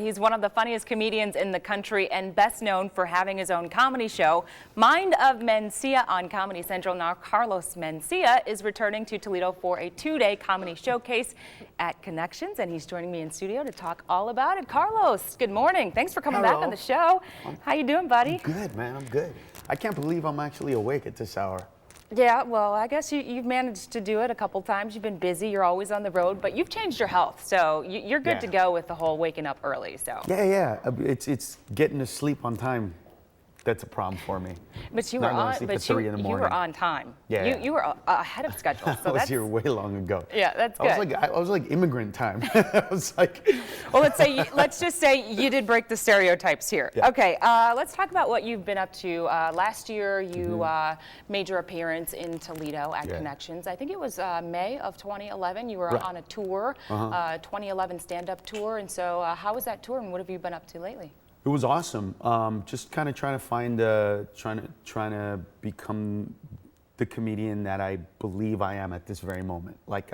He's one of the funniest comedians in the country and best known for having his own comedy show, Mind of Mencia, on Comedy Central. Now, Carlos Mencia is returning to Toledo for a 2-day comedy showcase at Connxtions, and he's joining me in studio to talk all about it. Carlos, good morning. Thanks for coming back on the show. How you doing, buddy? I'm good, man. I'm good. I can't believe I'm actually awake at this hour. Yeah, well, I guess you've managed to do it a couple times. You've been busy. You're always on the road, but you've changed your health, so you're good to go with the whole waking up early. So yeah. It's getting to sleep on time. That's a problem for me. But you were on. But you were on time. Yeah. You were ahead of schedule. So I was here way long ago. Yeah, that's good. I was like immigrant time. I was like. Well, let's just say you did break the stereotypes here. Yeah. Okay, let's talk about what you've been up to. Last year, you made your appearance in Toledo at Connxtions. I think it was May of 2011. You were on a tour, 2011 stand-up tour. And so, how was that tour, and what have you been up to lately? It was awesome. Just kind of trying to find, trying to become the comedian that I believe I am at this very moment. Like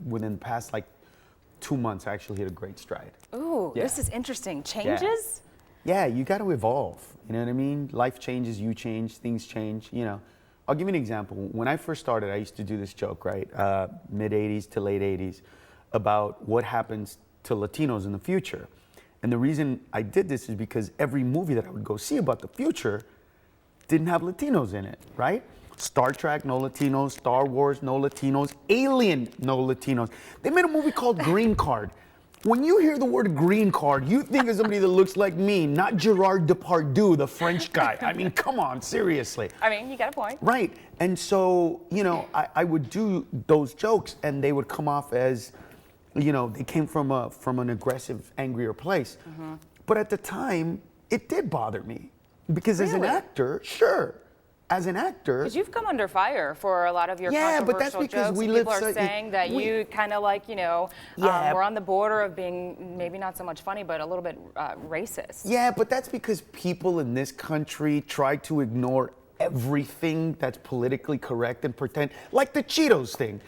within the past 2 months, I actually hit a great stride. Ooh, this is interesting. Changes? Yeah, you got to evolve. You know what I mean? Life changes, you change, things change. You know, I'll give you an example. When I first started, I used to do this joke, right? Mid '80s to late '80s, about what happens to Latinos in the future. And the reason I did this is because every movie that I would go see about the future didn't have Latinos in it, right? Star Trek, no Latinos. Star Wars, no Latinos. Alien, no Latinos. They made a movie called Green Card. When you hear the word green card, you think of somebody that looks like me, not Gerard Depardieu, the French guy. I mean, come on, seriously. I mean, you got a point. Right. And so, you know, I would do those jokes and they would come off as, you know, they came from an aggressive, angrier place. But at the time, it did bother me. Because as an actor, as an actor. Because you've come under fire for a lot of your controversial but that's because jokes. People are saying that you kind of like, you know, were on the border of being maybe not so much funny, but a little bit racist. Yeah, but that's because people in this country try to ignore everything that's politically correct and pretend, like the Cheetos thing.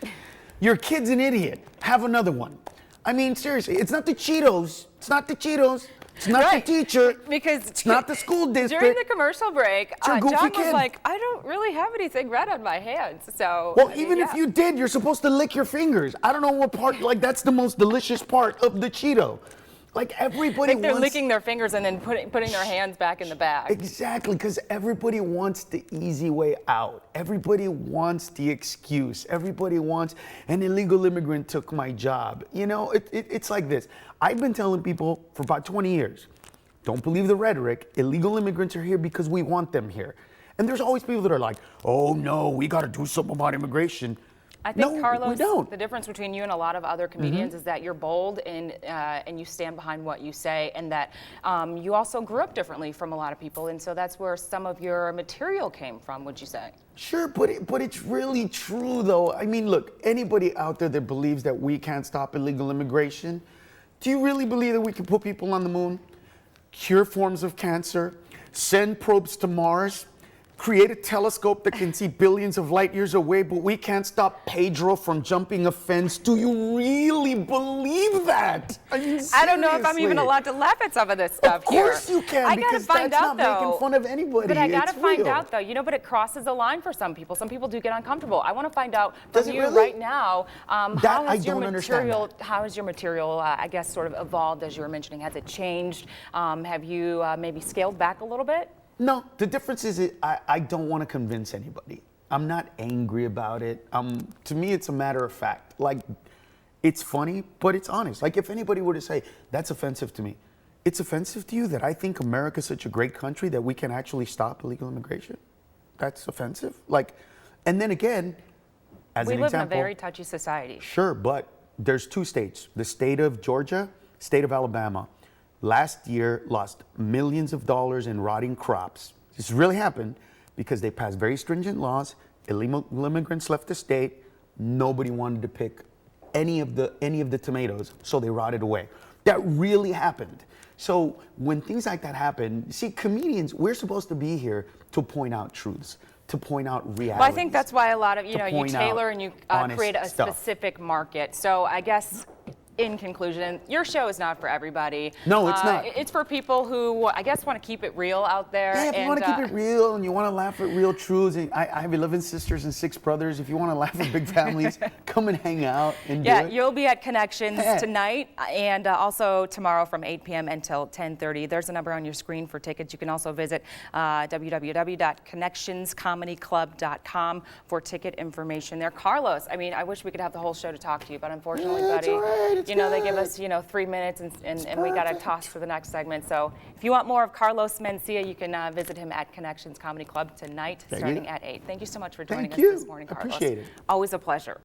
Your kid's an idiot. Have another one. I mean, seriously, it's not the Cheetos. It's not the Cheetos. It's not the teacher. Because it's not the school district. During the commercial break, John was kid. like, I don't really have anything red on my hands. So. Well, even if you did, you're supposed to lick your fingers. I don't know what part, like that's the most delicious part of the Cheeto. Like everybody they're licking their fingers and then putting their hands back in the bag. Exactly, because everybody wants the easy way out. Everybody wants the excuse. Everybody wants an illegal immigrant took my job. You know, it's like this. I've been telling people for about 20 years, don't believe the rhetoric. Illegal immigrants are here because we want them here. And there's always people that are like, oh no, we got to do something about immigration. I think, Carlos, the difference between you and a lot of other comedians is that you're bold and you stand behind what you say, and that you also grew up differently from a lot of people, and so that's where some of your material came from, would you say? Sure, but it's really true, though. I mean, look, anybody out there that believes that we can't stop illegal immigration, do you really believe that we can put people on the moon, cure forms of cancer, send probes to Mars, create a telescope that can see billions of light years away, but we can't stop Pedro from jumping a fence? Do you really believe that? I mean, I don't know if I'm even allowed to laugh at some of this stuff here. Of course you can, because that's not making fun of anybody. But I gotta find out, though, you know, but it crosses a line for some people. Some people do get uncomfortable. I want to find out from you right now, how has your material, I guess, sort of evolved, as you were mentioning? Has it changed? Have you maybe scaled back a little bit? No, the difference is I don't want to convince anybody. I'm not angry about it. To me, it's a matter of fact. Like, it's funny, but it's honest. Like, if anybody were to say, that's offensive to me, it's offensive to you that I think America's such a great country that we can actually stop illegal immigration? That's offensive? Like, and then again, as an example. We live in a very touchy society. Sure, but there's 2 states, the state of Georgia, state of Alabama. Last year lost millions of dollars in rotting crops. This really happened because they passed very stringent laws. Illegal immigrants left the state. Nobody wanted to pick any of the tomatoes, so they rotted away. That really happened. So when things like that happen, see, comedians, we're supposed to be here to point out truths, to point out reality. Well, I think that's why a lot of, you know, you tailor and you create a specific market. So I guess in conclusion, your show is not for everybody. No, it's not. It's for people who, I guess, want to keep it real out there. Yeah, if you want to keep it real and you want to laugh at real truths, and I have 11 sisters and 6 brothers. If you want to laugh at big families, come and hang out and do it. You'll be at Connxtions tonight and also tomorrow from 8 p.m. until 10:30. There's a number on your screen for tickets. You can also visit www.connxtionscomedyclub.com for ticket information there. Carlos, I mean, I wish we could have the whole show to talk to you, but unfortunately, buddy, all right, they give us, 3 minutes and we got to toss to the next segment. So if you want more of Carlos Mencia, you can visit him at Connxtions Comedy Club tonight starting at 8. Thank you so much for joining us this morning, Carlos. Appreciate it. Always a pleasure.